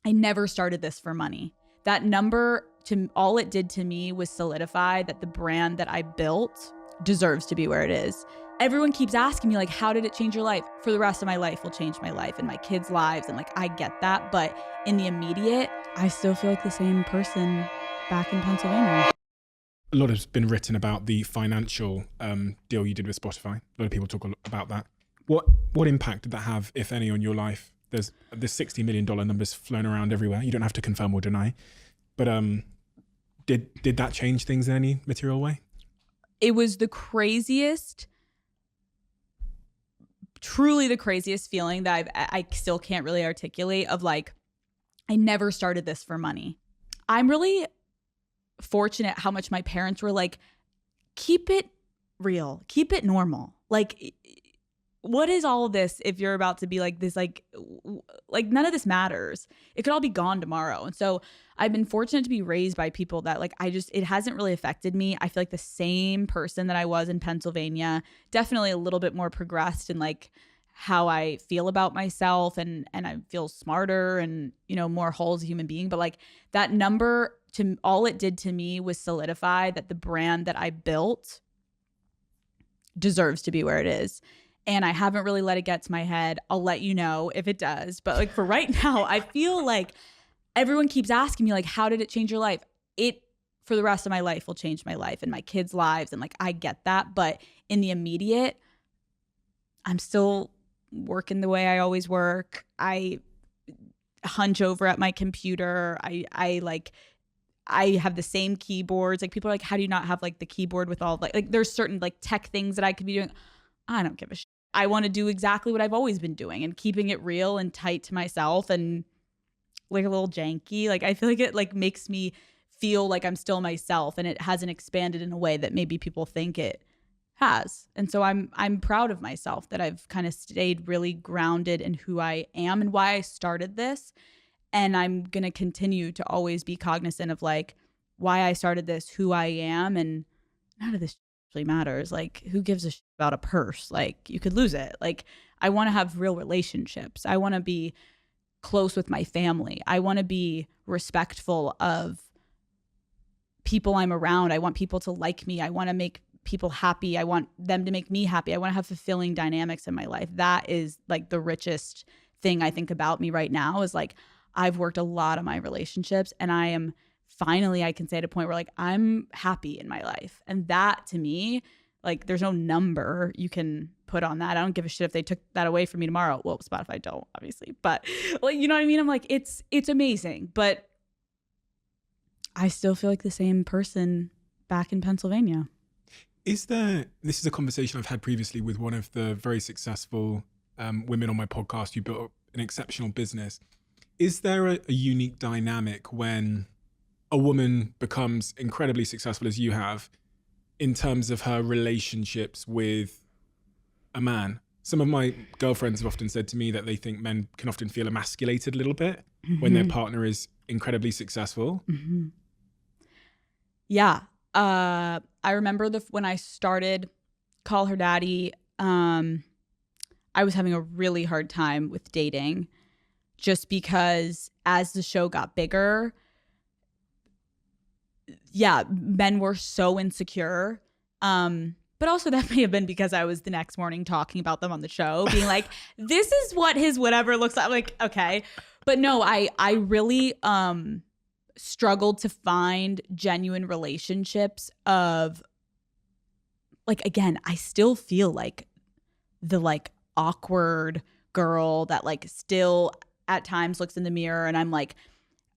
I never started this for money. That number, all it did to me was solidify that the brand that I built deserves to be where it is. Everyone keeps asking me, like, how did it change your life? For the rest of my life will change my life and my kids' lives. And like, I get that. But in the immediate, I still feel like the same person back in Pennsylvania. A lot has been written about the financial deal you did with Spotify. A lot of people talk about that. What impact did that have, if any, on your life? There's this $60 million numbers flown around everywhere. You don't have to confirm or deny. But did that change things in any material way? It was the craziest, truly the craziest feeling that I still can't really articulate of like, I never started this for money. I'm really fortunate how much my parents were like, keep it real, keep it normal. Like, what is all of this if you're about to be like this, like none of this matters. It could all be gone tomorrow. And so I've been fortunate to be raised by people that like, it hasn't really affected me. I feel like the same person that I was in Pennsylvania, definitely a little bit more progressed in like how I feel about myself and I feel smarter and, you know, more whole as a human being. But like that number, all it did to me was solidify that the brand that I built deserves to be where it is. And I haven't really let it get to my head. I'll let you know if it does. But like for right now, I feel like everyone keeps asking me, like, how did it change your life? It, for the rest of my life, will change my life and my kids' lives. And like, I get that. But in the immediate, I'm still working the way I always work. I hunch over at my computer. I have the same keyboards. Like people are like, how do you not have like the keyboard with all like there's certain like tech things that I could be doing. I don't give a shit. I want to do exactly what I've always been doing and keeping it real and tight to myself and like a little janky. Like I feel like it like makes me feel like I'm still myself and it hasn't expanded in a way that maybe people think it has. And so I'm proud of myself that I've kind of stayed really grounded in who I am and why I started this. And I'm going to continue to always be cognizant of like why I started this, who I am, and none of this really matters. Like who gives a shit about a purse? Like you could lose it. Like I want to have real relationships. I want to be close with my family. I want to be respectful of people I'm around. I want people to like me. I want to make people happy. I want them to make me happy. I want to have fulfilling dynamics in my life. That is like the richest thing I think about me right now is like I've worked a lot on my relationships and I am finally, I can say at a point where like I'm happy in my life. And that to me, like there's no number you can put on that. I don't give a shit if they took that away from me tomorrow. Well, Spotify don't, obviously. But like, you know what I mean? I'm like, it's amazing. But I still feel like the same person back in Pennsylvania. This is a conversation I've had previously with one of the very successful women on my podcast who built an exceptional business. Is there a unique dynamic when a woman becomes incredibly successful as you have in terms of her relationships with a man? Some of my girlfriends have often said to me that they think men can often feel emasculated a little bit when their partner is incredibly successful. Mm-hmm. Yeah. I remember when I started Call Her Daddy, I was having a really hard time with dating just because as the show got bigger, yeah, men were so insecure. But also that may have been because I was the next morning talking about them on the show, being like, this is what his whatever looks like. I'm like, okay. But no, I really struggled to find genuine relationships of like, again, I still feel like the like awkward girl that like still at times looks in the mirror and I'm like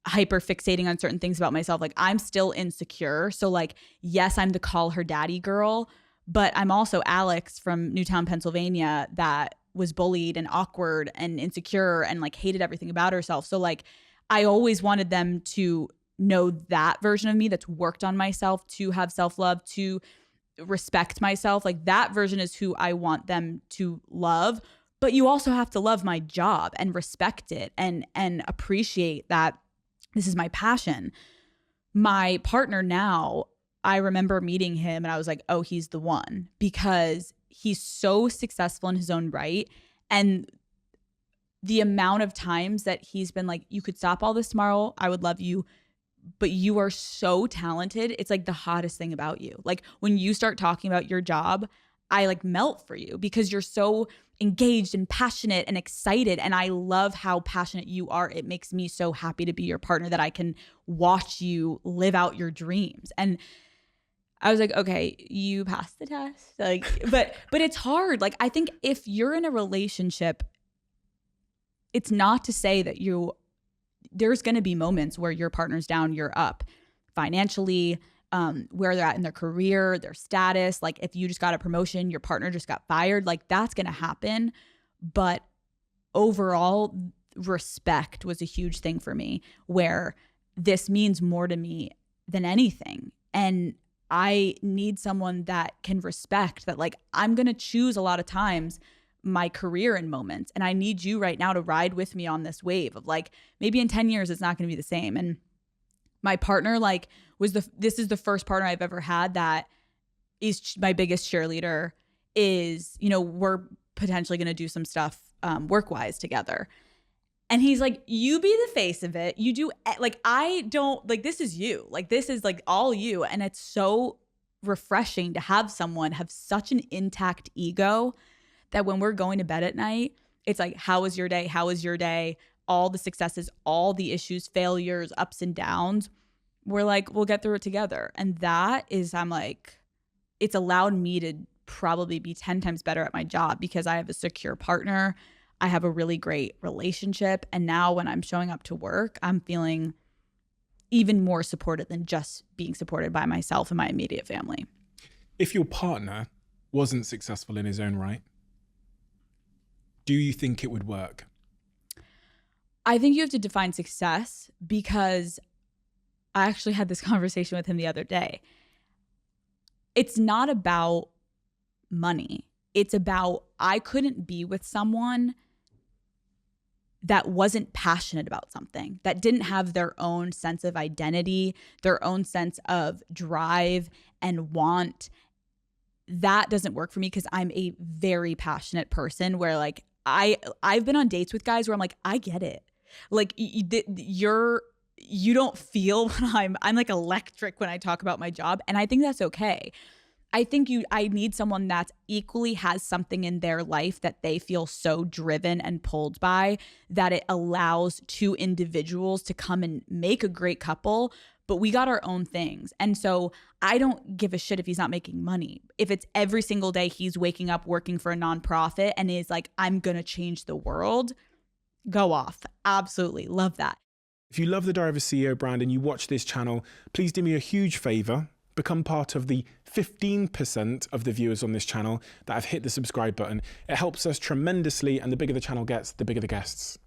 hyper fixating on certain things about myself. Like I'm still insecure. So like, yes, I'm the Call Her Daddy girl, but I'm also Alex from Newtown, Pennsylvania that was bullied and awkward and insecure and like hated everything about herself. So like I always wanted them to know that version of me that's worked on myself, to have self-love, to respect myself. Like that version is who I want them to love. But you also have to love my job and respect it and appreciate that this is my passion. My partner now, I remember meeting him and I was like, oh, he's the one, because he's so successful in his own right. And the amount of times that he's been like, you could stop all this tomorrow, I would love you, but you are so talented. It's like the hottest thing about you. Like when you start talking about your job, I like melt for you because you're so engaged and passionate and excited. And I love how passionate you are. It makes me so happy to be your partner that I can watch you live out your dreams. And I was like, okay, you passed the test. Like, but it's hard. Like, I think if you're in a relationship, it's not to say that there's going to be moments where your partner's down, you're up financially, where they're at in their career, their status. Like if you just got a promotion, your partner just got fired, like that's going to happen. But overall, respect was a huge thing for me, where this means more to me than anything. And I need someone that can respect that. Like I'm going to choose a lot of times my career in moments. And I need you right now to ride with me on this wave of like, maybe in 10 years, it's not going to be the same. And my partner like this is the first partner I've ever had that is my biggest cheerleader, is, you know, we're potentially going to do some stuff work-wise together. And he's like, you be the face of it. You do, like, I don't, like, this is you. Like, this is like all you. And it's so refreshing to have someone have such an intact ego that when we're going to bed at night, it's like, how was your day? How was your day? All the successes, all the issues, failures, ups and downs. We're like, we'll get through it together. And that is, I'm like, it's allowed me to probably be 10 times better at my job because I have a secure partner. I have a really great relationship. And now when I'm showing up to work, I'm feeling even more supported than just being supported by myself and my immediate family. If your partner wasn't successful in his own right, do you think it would work? I think you have to define success, because I actually had this conversation with him the other day. It's not about money. It's about, I couldn't be with someone that wasn't passionate about something, that didn't have their own sense of identity, their own sense of drive and want. That doesn't work for me because I'm a very passionate person where like I've been on dates with guys where I'm like, I get it. Like you don't feel when I'm like electric when I talk about my job. And I think that's okay. I think I need someone that equally has something in their life that they feel so driven and pulled by that it allows two individuals to come and make a great couple, but we got our own things. And so I don't give a shit if he's not making money. If it's every single day he's waking up working for a nonprofit and is like, I'm going to change the world, go off. Absolutely. Love that. If you love the Diary of a CEO brand and you watch this channel, please do me a huge favor. Become part of the 15% of the viewers on this channel that have hit the subscribe button. It helps us tremendously, and the bigger the channel gets, the bigger the guests.